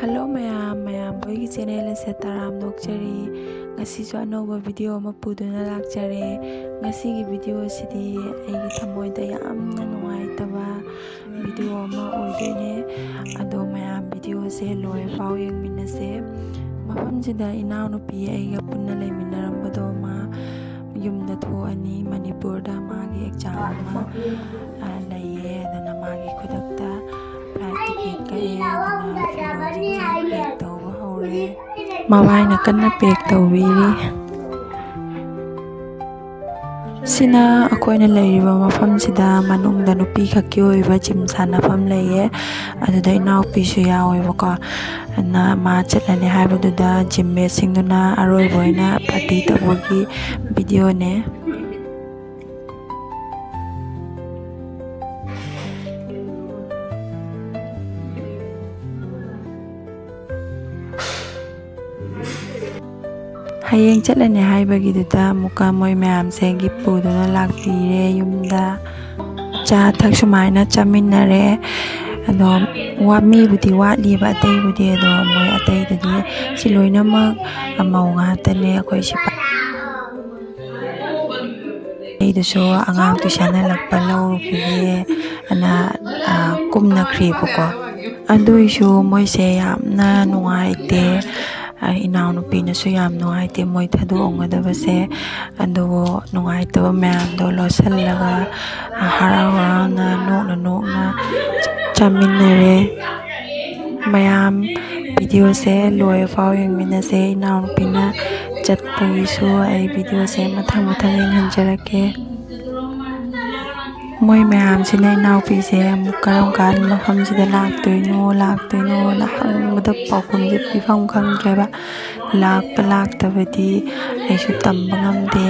Hello mayam boy channel ase taram nokchari ngasi jo anova video ama puduna lakchare ngasi gi video sidi aigi thamoi da yamna nungaitaba video ama oidene ado mayam video se loi pau yengminase mafam jida inaw no pi aiga punna leiminarambado ma yumda thoani manipur da magi exam ma laiye adana magi khudakta Mawai na kanna pek tawiri sina akoina leiriba mafam sida manungda nupi khakki oiba gym sanafam leiye aduda inaw pi su yaweibako na ma chatlani haibaduda gym mate singduna aroiboina party tawagi video ne Hayeng chatlani haibagiduda muka moi mayam se gipuduna lakpire yumda cha thak sumaina chaminare ado wami budi watliba atei budi ado moi atei dudi siloina mak amau ngatane akoi sipa eiduso angang tushana lakpa lawrupiye ana kumna kriboko ado isu moi se yamna nungaite inaw nupi na su yam nungaite moi thaduongadabase ado nungaitaba mayamdo losallaga haraw-haraw na nokna chaminare mayam video se loi fau yengminase inaw nupi na chatpagisu ai video se mathang yenghanjarake moi mayam sina inaw pi se karam kan mafam sida laktoino na hangda paukum je pifam khangdreba laktabadi aisu tamba ngamde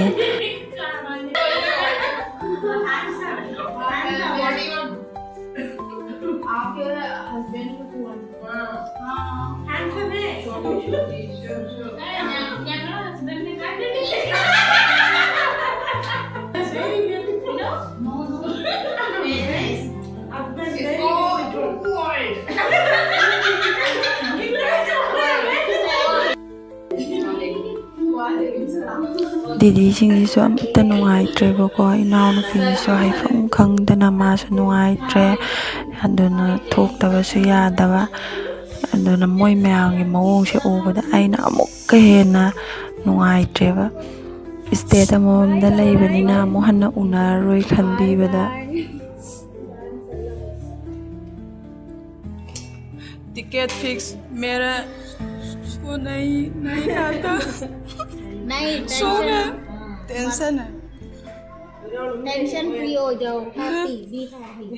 Didi singsisu amta nungaitrebako inaw nupisu haifam khangdana masu nungaitre aduna thoktabasu yadaba aduna moi mayamgi mawongse ubada aina amukka hena nungaitreba state amamda leibanina amu hanna unaroi khanbibada ticket fix मेरा वो नहीं आता tension है tension free हो जाओ happy be happy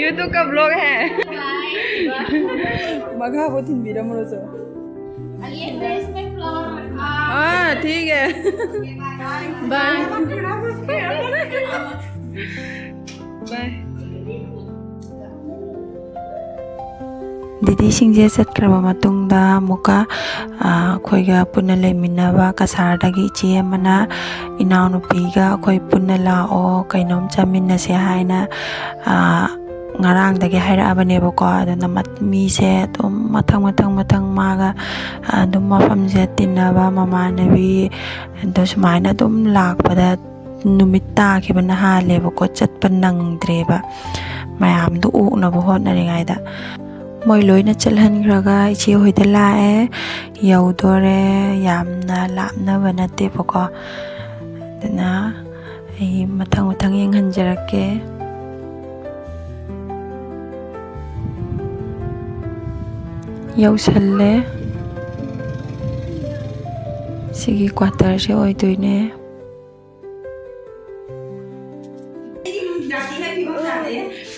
YouTube का blog है मगा वो दिन मेरा मरोजो ये फेस में फ्लॉर हाँ ठीक है bye bye Didi singje satkraba matungda muka khoiga punna leiminaba kasardagi ichi amana inaw nupiga khoi punna lao kainom chaminase haina ngarang dagi hairabanebako aduna mi se adum mathang maga adum mafam je tinaba mamanabi ado sumaina adum lakpada numit takibana halebako chatpa nangdreba mayamdu uknaba hotnaringaida moi loina chalhangraga ichi hoida lae yaudore yamna lapnaba natebako aduna ai mathang yenghanjarake yausalle sigi quarter se oidoine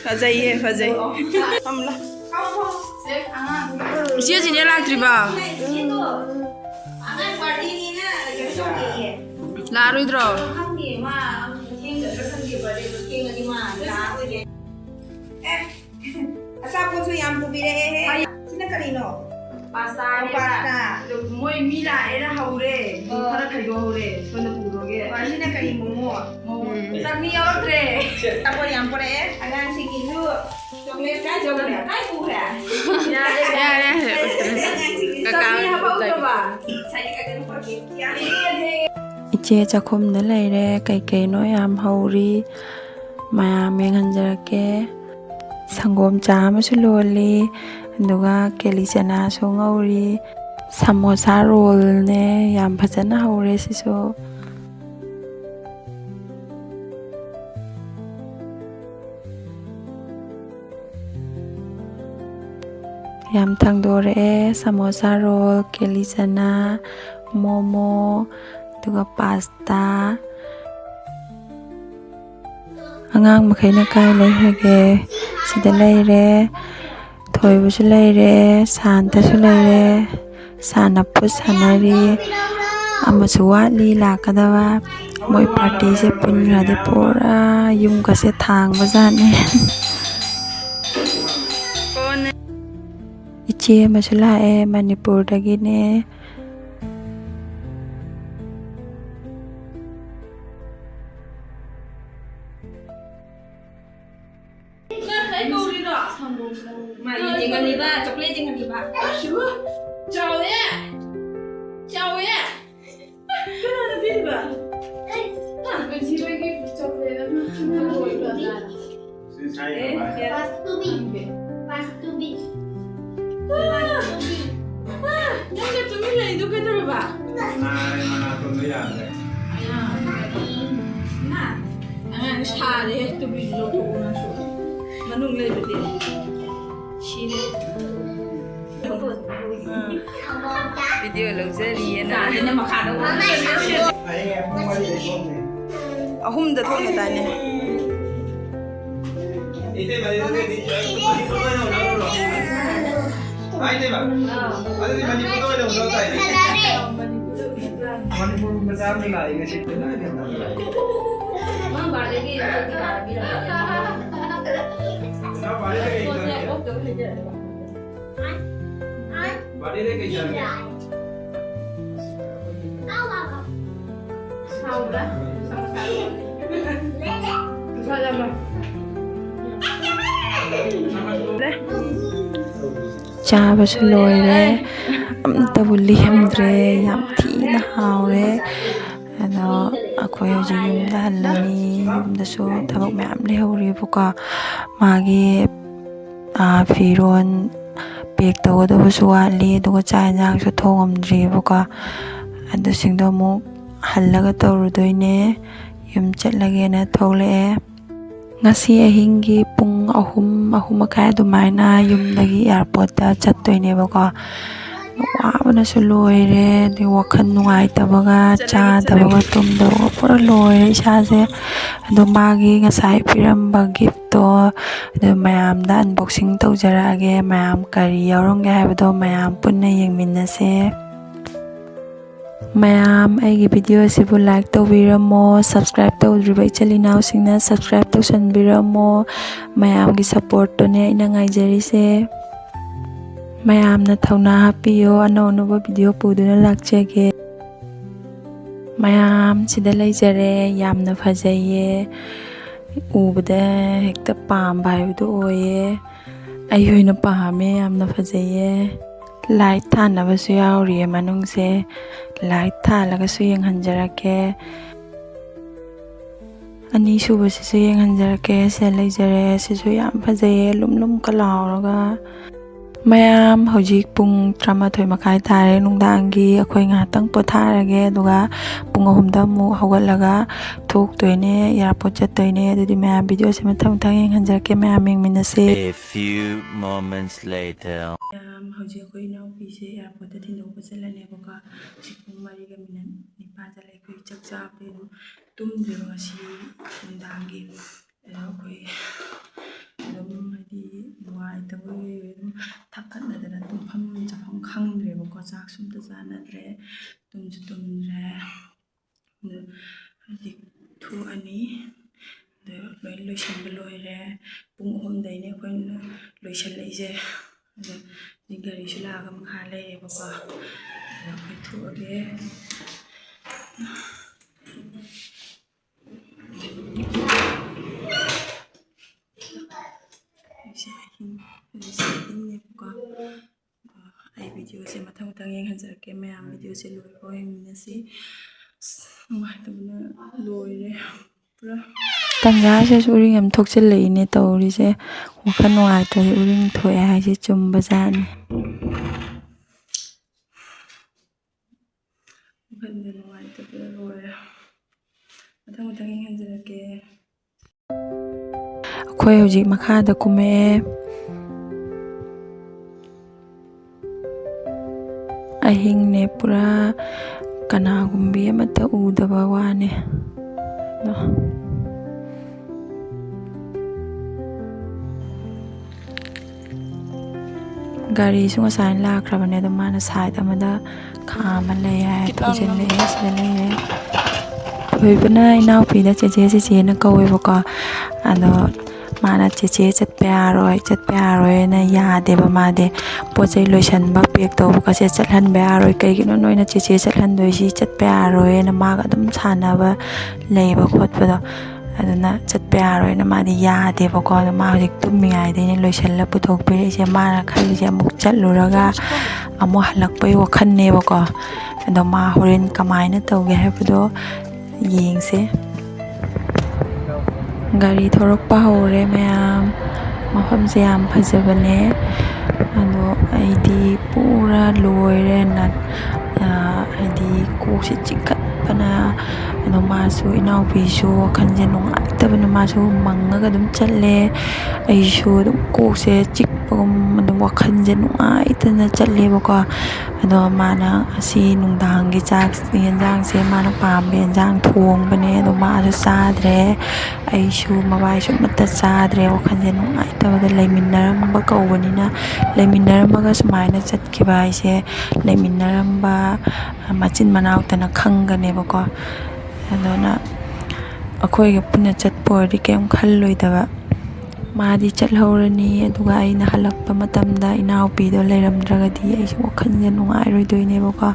फजई हमला इसी जिने लाक्ट्रिबा लारुद्रो Asa ko so yam pubire he sina karino Pasta. Pasta. Moi mila era haure. Para khaido haure. Sona puroge. Asina kari momo. Chutney yaudre. Tapo yang pore agan sigilu. Chocolate ka chocolate. Kai pura. Ya. Chutney haba utoba. Sai ka kan pore ya. Iche chakhumda leire kaikai-no yam hauri mayam yenghanjarake sangom cha amasu loli aduga keli chana su ngauri samosa roll ne yam phajana haure sisu yam thangdore samosa roll keli chana momo aduga pasta angang makhaina kai leihage sida leire thoibusu leire santasu leire sanaput sanari amasu watli lakadaba moi party se punrade pura yum kase thang bajane iche masula e manipur dagine Mai jangan liba, coklat jangan liba. Jauh ya. Kenapa tiba? Benci lagi coklat. Pastu bi. Jangan cumi lah itu kita berapa? Nah, share itu video tu orang Manung leh betul. Sini. Video luxury ya na. Ini makan dong. Ahum dah thong kita ni. Ini mari tu ni. Ini bang. Ada di mari foto ada untuk saya. Mari foto besar ni lah. Ini sih benar dia. Mang balik lagi kita bilang. Balik lagi jalan. Saudara, chabasu loire amta bulli hamdre yam thina haure ano akhoi hoji yumda hallani yumda so thabak mayam leihowri buka magi firon pek tawdabasu watli aduga cha enjang su thongamdri buka adu singdo mu hallaga tawrudoine yum chatlagena thola'e ngasi ahingi pung ahum makai adumaina yumdagi airport da chattoinebako wabana su loire de wakhan nungaitabaga chadabaga tumdabaga pura loire isase adu magi ngasai piramba gift to adu mayamda unboxing tawjarage mayam kari yaurongge haibado mayam punna yengminnase mayam aigi video sibu like tawbiramo subscribe tawdriba ichalinaw singna subscribe tawsanbiramo mayam gi support to ne ina ngaijarise mayam na thauna hapiyo ano video puduna lakchege mayam sida leijare yamna phajaye ubada hekta pamba haibdu oye ayoina pahame yamna phajaye light thanabasu yauri manungse light thalagasu yenghanjarake ani subasisu yenghanjarake se leijare sisu yam phajaye lumlum kalauraga mayam hojik pung 13 makai tare nungdangi akhoi ngatang potharage aduga pung 3 da mu hawalaga thok toine airport chattoine adudi mayam video se mathang yenghanjarake mayam yengminase A few moments later. hojik akhoi naw pise airport da thindokpa chalane boka pung 3 ga minute nipa jale akhoi chakcha pe tumdre ngasi nungdangi akhoi adum hadi nuai tabai thakkanadana tumpham chafam khangdrebako chak sumta janadre tumju tumre hadi thu ani de loi loisan loire pung 3 daine akhoi loisan leije ꯒꯥꯔꯤꯁꯨ ꯂꯥꯛꯑꯒ ꯃꯈꯥ ꯂꯩꯔꯦꯕꯀꯣ ꯑꯗꯣ ꯑꯩꯈꯣꯏ ꯊꯣꯛꯑꯒꯦ housekeeping ay video se mathang mathang yenghanjarake mayam video se loibo yengminasi nuhaitabna loire pura tanjase uring am thokchilleine tawrise wakhan nuhaitari uring thoe haise chumba jani wakhan nuhaitabna loire mathang mathang yenghanjarake akhoi hojik makhada kume ahingne pura kanagumbi amata udaba wane gari su ngasai lakrabane ado mana side amada khama lei hai thojin lei sida lei thoibana inaupi da cheche na kawe baka ado mana cheche chatpe aroi na yade ba made pochai loisan ba pek to ka se chathan be aroi kai gino noina cheche chathan doi si chatpe aroi na maga dum chana ba leiba khot ba aduna chatpe aroi na made yade ba ko ma hojik tummi ai de ne loisan la puthok pe se mana khali je muk chatluraga amo halak pai wakhan ne ba ko ado ma horen kamaina tawge ha budo yengse gari thorokpa hore mayam mafam se yam phajabane ado aidi pura loire na aidi kokse chikkat bana ado masu inaupi su khanje nungaitabana masu mangaga dum challe aisu dum kokse chikpagum ado wakhanje nungaitana challe bako ado mana asi nungdanggi chak yenjang se mana pambe yenjang thong bane ado masu sadre aisu mabai su mata sadre wakhanje nungaitabada leiminaramba kaubanina leiminaramaga sumaina chatkiba aise leiminaramba machin manaw tana khangane bako adona akhoi ge punna chatpori kem khalloidaba madi chathorani aduga aina halakpa matamda inaupi do leiramdragadi aise wakhanje nungairoidoine bako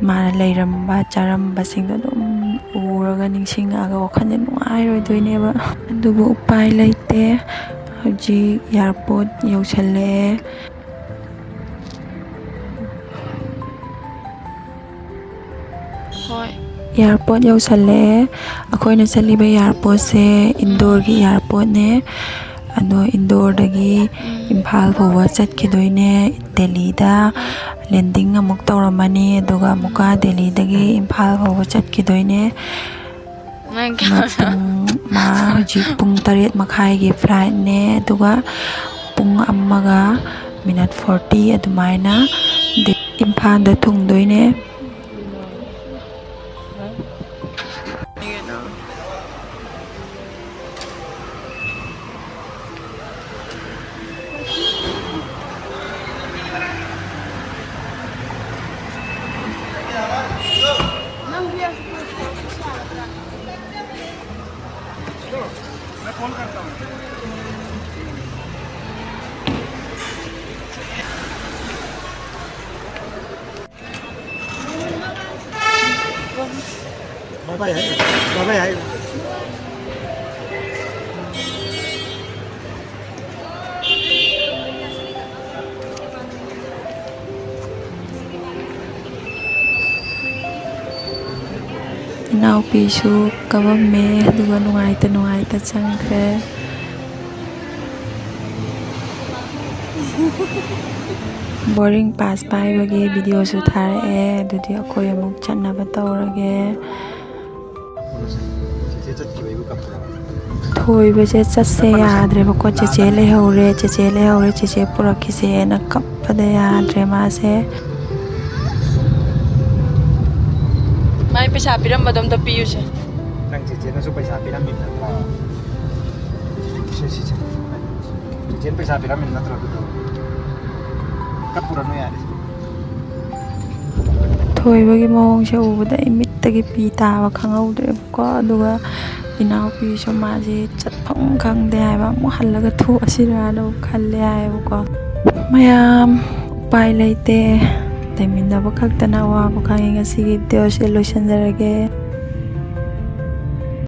mana leiramba charamba singdo dum uraga ningsingaga wakhanje nungairoidoine ba adubu upai leite hoji airport yauchale airport yauchale akoina chaliba airport se indoor gi airport ne ado indoor dagi imphal phawa chatkidoine delhi da landing amuk tawramani aduga amuka delhi dagi imphal phawa chatkidoine ma hoji pung 8 makhai gi flight ne aduga pung ammaga minute 40 adumaina imphal da thungdoine Bye bye. inaupi su kawame aduga nungaita changkre boarding pass paibagi video su tharae adudi akhoi amuk chatnaba tawrage thoiba je chatse yadre bako cheche leihowre cheche purakise na kappada yadre ma se mai paisa piram badam ta piyu se nang cheche na su paisa piramin na cheche paisa piramin na tro kapura no yare thoibagi mawong se ubada imittagi pi taba khangawdre ko aduga inaupi so maji chatphang khangde haiba mo hallaga thu asira no khalle haiba ko mayam ꯎꯄꯥꯏ ꯂꯩꯇꯦ ꯂꯩꯃꯤꯟꯅꯕ ꯈꯛꯇꯅ ꯑꯋꯥꯕ ꯈꯪꯉꯤ ꯉꯁꯤꯒꯤ ꯚꯤꯗꯤꯑꯣꯁꯦ ꯂꯣꯏꯁꯤꯟꯖꯔꯒꯦ